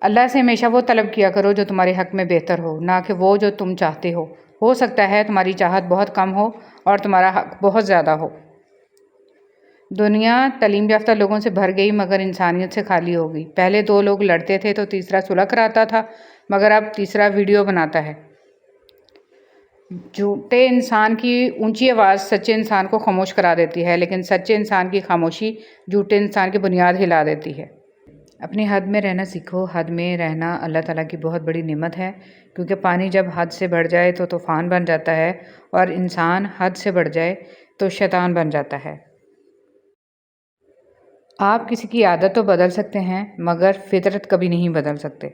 اللہ سے ہمیشہ وہ طلب کیا کرو جو تمہارے حق میں بہتر ہو، نہ کہ وہ جو تم چاہتے ہو۔ ہو سکتا ہے تمہاری چاہت بہت کم ہو اور تمہارا حق بہت زیادہ ہو۔ دنیا تعلیم یافتہ لوگوں سے بھر گئی مگر انسانیت سے خالی ہو گئی۔ پہلے 2 لوگ لڑتے تھے تو تیسرا صلح کراتا تھا، مگر اب تیسرا ویڈیو بناتا ہے۔ جھوٹے انسان کی اونچی آواز سچے انسان کو خاموش کرا دیتی ہے، لیکن سچے انسان کی خاموشی جھوٹے انسان کی بنیاد ہلا دیتی ہے۔ اپنی حد میں رہنا سیکھو۔ حد میں رہنا اللہ تعالیٰ کی بہت بڑی نعمت ہے، کیونکہ پانی جب حد سے بڑھ جائے تو طوفان بن جاتا ہے، اور انسان حد سے بڑھ جائے تو شیطان بن جاتا ہے۔ آپ کسی کی عادت تو بدل سکتے ہیں، مگر فطرت کبھی نہیں بدل سکتے۔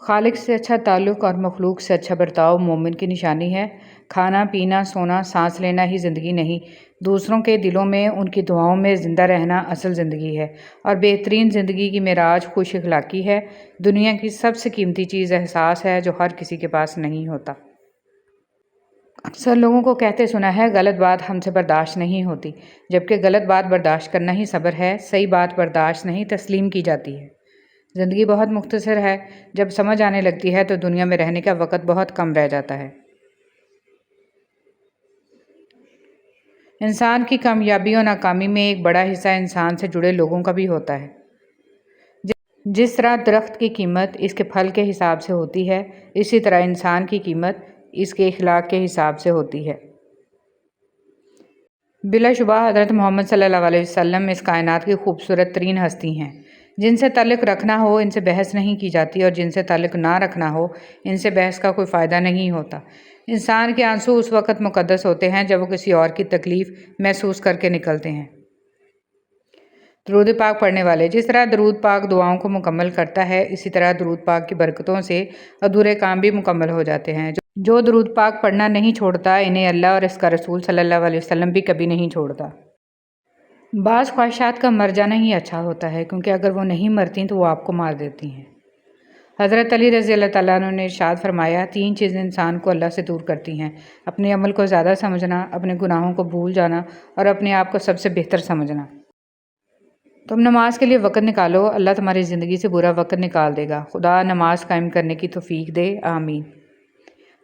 خالق سے اچھا تعلق اور مخلوق سے اچھا برتاؤ مومن کی نشانی ہے۔ کھانا پینا سونا سانس لینا ہی زندگی نہیں، دوسروں کے دلوں میں ان کی دعاؤں میں زندہ رہنا اصل زندگی ہے، اور بہترین زندگی کی معراج خوش اخلاقی ہے۔ دنیا کی سب سے قیمتی چیز احساس ہے، جو ہر کسی کے پاس نہیں ہوتا۔ اکثر لوگوں کو کہتے سنا ہے غلط بات ہم سے برداشت نہیں ہوتی، جبکہ غلط بات برداشت کرنا ہی صبر ہے۔ صحیح بات برداشت نہیں تسلیم کی جاتی ہے۔ زندگی بہت مختصر ہے، جب سمجھ آنے لگتی ہے تو دنیا میں رہنے کا وقت بہت کم رہ جاتا ہے۔ انسان کی کامیابی اور ناکامی میں ایک بڑا حصہ انسان سے جڑے لوگوں کا بھی ہوتا ہے۔ جس طرح درخت کی قیمت اس کے پھل کے حساب سے ہوتی ہے، اسی طرح انسان کی قیمت اس کے اخلاق کے حساب سے ہوتی ہے۔ بلا شبہ حضرت محمد صلی اللہ علیہ وسلم اس کائنات کی خوبصورت ترین ہستی ہیں۔ جن سے تعلق رکھنا ہو ان سے بحث نہیں کی جاتی، اور جن سے تعلق نہ رکھنا ہو ان سے بحث کا کوئی فائدہ نہیں ہوتا۔ انسان کے آنسو اس وقت مقدس ہوتے ہیں جب وہ کسی اور کی تکلیف محسوس کر کے نکلتے ہیں۔ درود پاک پڑھنے والے۔ جس طرح درود پاک دعاؤں کو مکمل کرتا ہے، اسی طرح درود پاک کی برکتوں سے ادھورے کام بھی مکمل ہو جاتے ہیں۔ جو درود پاک پڑھنا نہیں چھوڑتا، انہیں اللہ اور اس کا رسول صلی اللہ علیہ وسلم بھی کبھی نہیں چھوڑتا۔ بعض خواہشات کا مر جانا ہی اچھا ہوتا ہے، کیونکہ اگر وہ نہیں مرتیں تو وہ آپ کو مار دیتی ہیں۔ حضرت علی رضی اللہ تعالیٰ عنہ نے ارشاد فرمایا، 3 چیزیں انسان کو اللہ سے دور کرتی ہیں: اپنے عمل کو زیادہ سمجھنا، اپنے گناہوں کو بھول جانا، اور اپنے آپ کو سب سے بہتر سمجھنا۔ تم نماز کے لیے وقت نکالو، اللہ تمہاری زندگی سے برا وقت نکال دے گا۔ خدا نماز قائم کرنے کی توفیق دے، آمین۔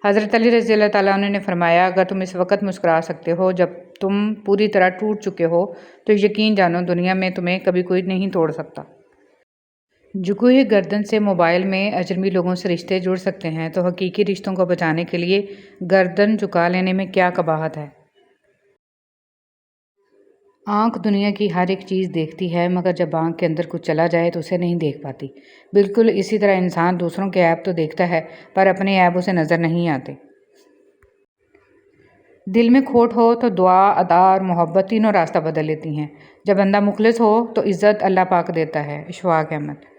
حضرت علی رضی اللہ تعالیٰ عنہ نے فرمایا، اگر تم اس وقت مسکرا سکتے ہو جب تم پوری طرح ٹوٹ چکے ہو، تو یقین جانو دنیا میں تمہیں کبھی کوئی نہیں توڑ سکتا۔ جھکی ہوئی گردن سے موبائل میں اجنبی لوگوں سے رشتے جڑ سکتے ہیں، تو حقیقی رشتوں کو بچانے کے لیے گردن جھکا لینے میں کیا قباحت ہے؟ آنکھ دنیا کی ہر ایک چیز دیکھتی ہے، مگر جب آنکھ کے اندر کچھ چلا جائے تو اسے نہیں دیکھ پاتی۔ بالکل اسی طرح انسان دوسروں کے عیب تو دیکھتا ہے، پر اپنے عیب اسے نظر نہیں آتے۔ دل میں کھوٹ ہو تو دعا، ادا اور محبت تینوں راستہ بدل لیتی ہیں۔ جب بندہ مخلص ہو تو عزت اللہ پاک دیتا ہے۔ اشفاق احمد۔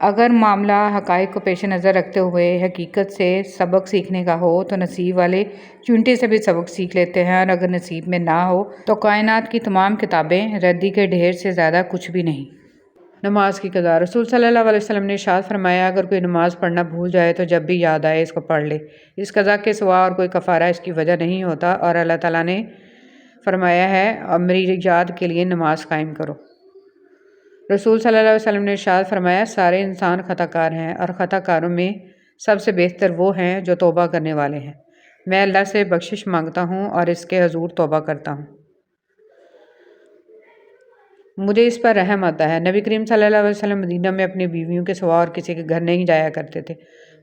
اگر معاملہ حقائق کو پیش نظر رکھتے ہوئے حقیقت سے سبق سیکھنے کا ہو تو نصیب والے چونٹی سے بھی سبق سیکھ لیتے ہیں، اور اگر نصیب میں نہ ہو تو کائنات کی تمام کتابیں ردی کے ڈھیر سے زیادہ کچھ بھی نہیں۔ نماز کی قضا۔ رسول صلی اللہ علیہ وسلم نے ارشاد فرمایا، اگر کوئی نماز پڑھنا بھول جائے تو جب بھی یاد آئے اس کو پڑھ لے۔ اس قضا کے سوا اور کوئی کفارہ اس کی وجہ نہیں ہوتا، اور اللہ تعالیٰ نے فرمایا ہے، اور میری یاد کے لیے نماز قائم کرو۔ رسول صلی اللہ علیہ وسلم نے ارشاد فرمایا، سارے انسان خطا کار ہیں، اور خطا کاروں میں سب سے بہتر وہ ہیں جو توبہ کرنے والے ہیں۔ میں اللہ سے بخشش مانگتا ہوں اور اس کے حضور توبہ کرتا ہوں۔ مجھے اس پر رحم آتا ہے۔ نبی کریم صلی اللہ علیہ وسلم مدینہ میں اپنی بیویوں کے سوا اور کسی کے گھر نہیں جایا کرتے تھے،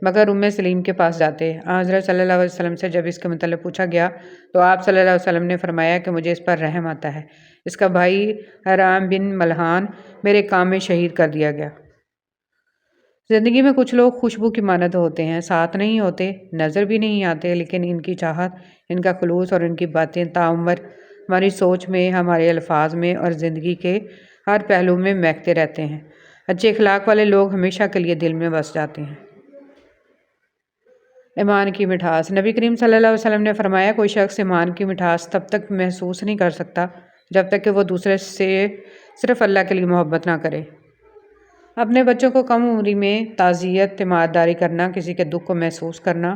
مگر سلیم کے پاس جاتے۔ حضرت صلی اللہ علیہ وسلم سے جب اس کے متعلق پوچھا گیا تو آپ صلی اللہ علیہ وسلم نے فرمایا کہ مجھے اس پر رحم آتا ہے، اس کا بھائی حرام بن ملحان میرے کام میں شہید کر دیا گیا۔ زندگی میں کچھ لوگ خوشبو کی مانند ہوتے ہیں، ساتھ نہیں ہوتے، نظر بھی نہیں آتے، لیکن ان کی چاہت، ان کا خلوص اور ان کی باتیں تاعمر ہماری سوچ میں، ہمارے الفاظ میں اور زندگی کے ہر پہلو میں مہکتے رہتے ہیں۔ اچھے اخلاق والے لوگ ہمیشہ کے لیے دل میں بس جاتے ہیں۔ ایمان کی مٹھاس۔ نبی کریم صلی اللہ علیہ وسلم نے فرمایا، کوئی شخص ایمان کی مٹھاس تب تک محسوس نہیں کر سکتا جب تک کہ وہ دوسرے سے صرف اللہ کے لیے محبت نہ کرے۔ اپنے بچوں کو کم عمری میں تعزیت، تیمارداری کرنا، کسی کے دکھ کو محسوس کرنا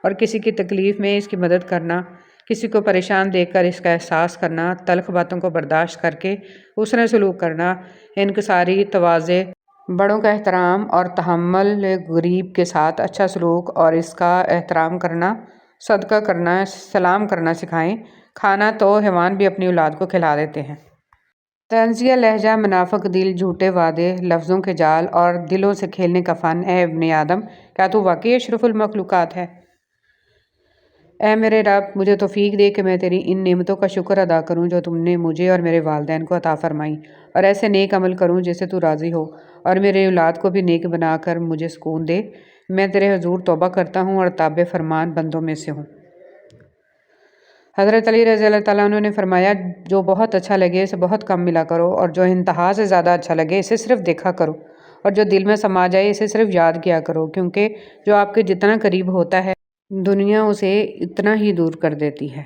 اور کسی کی تکلیف میں اس کی مدد کرنا، کسی کو پریشان دیکھ کر اس کا احساس کرنا، تلخ باتوں کو برداشت کر کے اس نے سلوک کرنا، انکساری، تواضع بڑوں کا احترام اور تحمل غریب کے ساتھ اچھا سلوک اور اس کا احترام کرنا، صدقہ کرنا، سلام کرنا سکھائیں۔ کھانا تو حیوان بھی اپنی اولاد کو کھلا دیتے ہیں۔ طنزیہ لہجہ، منافق دل، جھوٹے وعدے، لفظوں کے جال اور دلوں سے کھیلنے کا فن۔ اے ابن آدم، کیا تو واقعی اشرف المخلوقات ہے؟ اے میرے رب، مجھے توفیق دے کہ میں تیری ان نعمتوں کا شکر ادا کروں جو تم نے مجھے اور میرے والدین کو عطا فرمائیں، اور ایسے نیک عمل کروں جس سے تو راضی ہو، اور میرے اولاد کو بھی نیک بنا کر مجھے سکون دے۔ میں تیرے حضور توبہ کرتا ہوں اور تابع فرمان بندوں میں سے ہوں۔ حضرت علی رضی اللہ تعالیٰ عنہ نے فرمایا، جو بہت اچھا لگے اسے بہت کم ملا کرو، اور جو انتہا سے زیادہ اچھا لگے اسے صرف دیکھا کرو، اور جو دل میں سما جائے اسے صرف یاد کیا کرو، کیونکہ جو آپ کے جتنا قریب ہوتا ہے دنیا اسے اتنا ہی دور کر دیتی ہے۔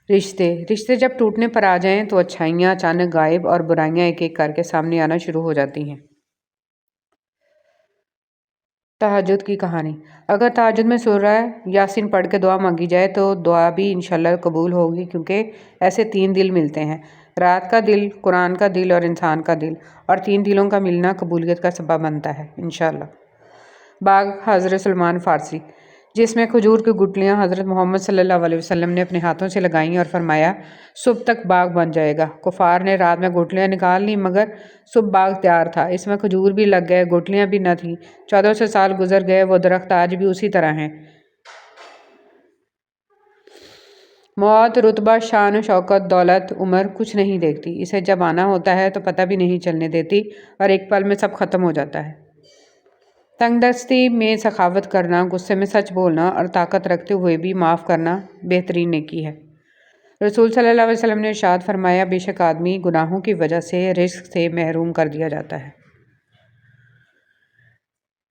رشتے جب ٹوٹنے پر آ جائیں تو اچھائیاں اچانک غائب اور برائیاں ایک ایک کر کے سامنے آنا شروع ہو جاتی ہیں۔ تہجد کی کہانی۔ اگر تہجد میں سورہ یاسین پڑھ کے دعا مانگی جائے تو دعا بھی انشاءاللہ قبول ہوگی، کیونکہ ایسے 3 دل ملتے ہیں، رات کا دل، قرآن کا دل اور انسان کا دل، اور 3 دلوں کا ملنا قبولیت کا سبب بنتا ہے انشاءاللہ۔ باغ حضرت سلمان فارسی، جس میں کھجور کی گٹلیاں حضرت محمد صلی اللہ علیہ وسلم نے اپنے ہاتھوں سے لگائیں اور فرمایا، صبح تک باغ بن جائے گا۔ کفار نے رات میں گٹلیاں نکال لیں، مگر صبح باغ تیار تھا، اس میں کھجور بھی لگ گئے، گٹلیاں بھی نہ تھیں۔ 1400 سال گزر گئے، وہ درخت آج بھی اسی طرح ہیں۔ موت، رتبہ، شان و شوکت، دولت، عمر کچھ نہیں دیکھتی، اسے جب آنا ہوتا ہے تو پتہ بھی نہیں چلنے دیتی، اور ایک پل میں سب ختم ہو جاتا ہے۔ تنگ دستی میں سخاوت کرنا، غصے میں سچ بولنا اور طاقت رکھتے ہوئے بھی معاف کرنا بہترین نیکی ہے۔ رسول صلی اللہ علیہ وسلم نے ارشاد فرمایا، بے شک آدمی گناہوں کی وجہ سے رزق سے محروم کر دیا جاتا ہے۔